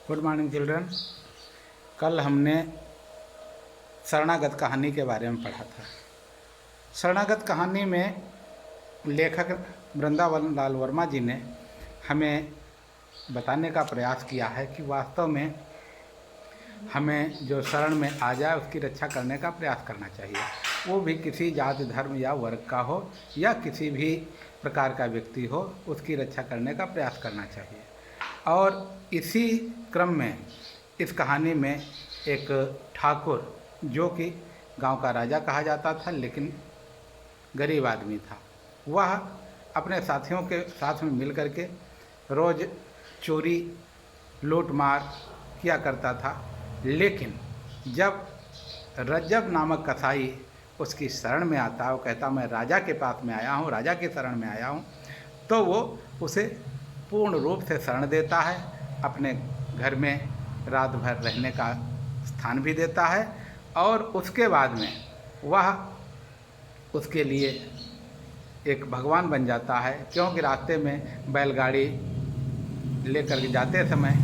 Good morning children. कल हमने शरणागत कहानी के बारे में पढ़ा था। शरणागत कहानी में लेखक वृंदावन लाल वर्मा जी ने हमें बताने का प्रयास किया है कि वास्तव में हमें जो शरण में आ जाए उसकी रक्षा करने का प्रयास करना चाहिए। वो भी किसी जाति धर्म या वर्ग का हो या किसी भी प्रकार का व्यक्ति हो, उसकी रक्षा करने का प्रयास करना चाहिए। और इसी क्रम में इस कहानी में एक ठाकुर, जो कि गांव का राजा कहा जाता था लेकिन गरीब आदमी था, वह अपने साथियों के साथ में मिल करके रोज़ चोरी लूट मार किया करता था। लेकिन जब रज्जब नामक कसाई उसकी शरण में आता है, वो कहता मैं राजा के पास में आया हूँ, राजा की शरण में आया हूँ, तो वो उसे पूर्ण रूप से शरण देता है, अपने घर में रात भर रहने का स्थान भी देता है और उसके बाद में वह उसके लिए एक भगवान बन जाता है। क्योंकि रास्ते में बैलगाड़ी लेकर के जाते समय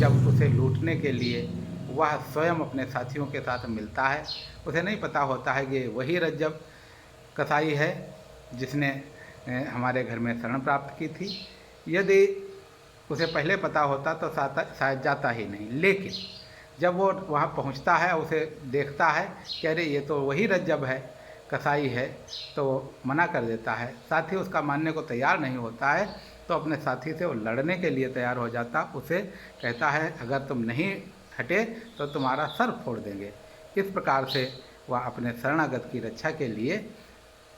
जब उसे लूटने के लिए वह स्वयं अपने साथियों के साथ मिलता है, उसे नहीं पता होता है कि वही रज्जब कसाई है जिसने हमारे घर में शरण प्राप्त की थी। यदि उसे पहले पता होता तो शायद जाता ही नहीं। लेकिन जब वो वहाँ पहुँचता है, उसे देखता है कि अरे ये तो वही रज्जब है, कसाई है, तो मना कर देता है। साथी उसका मानने को तैयार नहीं होता है, तो अपने साथी से वो लड़ने के लिए तैयार हो जाता। उसे कहता है अगर तुम नहीं हटे तो तुम्हारा सर फोड़ देंगे। इस प्रकार से वह अपने शरणागत की रक्षा के लिए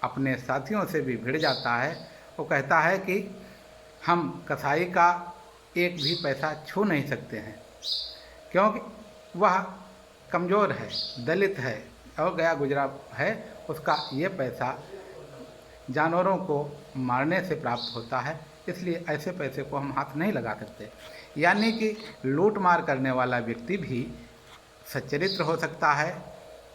अपने साथियों से भी भिड़ जाता है। वो कहता है कि हम कसाई का एक भी पैसा छू नहीं सकते हैं, क्योंकि वह कमज़ोर है, दलित है और गया गुजरा है। उसका ये पैसा जानवरों को मारने से प्राप्त होता है, इसलिए ऐसे पैसे को हम हाथ नहीं लगा सकते। यानी कि लूट मार करने वाला व्यक्ति भी सच्चरित्र हो सकता है,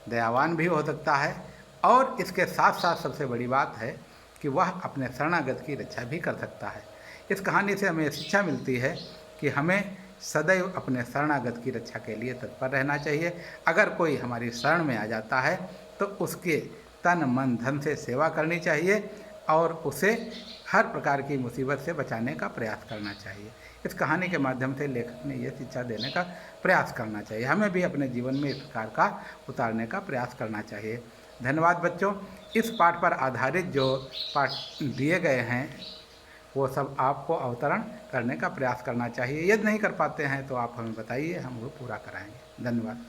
दयावान भी हो सकता है, और इसके साथ साथ सबसे बड़ी बात है कि वह अपने शरणागत की रक्षा भी कर सकता है। इस कहानी से हमें शिक्षा मिलती है कि हमें सदैव अपने शरणागत की रक्षा के लिए तत्पर रहना चाहिए। अगर कोई हमारी शरण में आ जाता है तो उसके तन मन धन से सेवा करनी चाहिए और उसे हर प्रकार की मुसीबत से बचाने का प्रयास करना चाहिए। इस कहानी के माध्यम से लेखक ने यह शिक्षा देने का प्रयास करना चाहिए। हमें भी अपने जीवन में इस प्रकार का उतारने का प्रयास करना चाहिए। धन्यवाद बच्चों। इस पाठ पर आधारित जो पाठ दिए गए हैं वो सब आपको अवतरण करने का प्रयास करना चाहिए। यदि नहीं कर पाते हैं तो आप हमें बताइए, हम वो पूरा कराएंगे। धन्यवाद।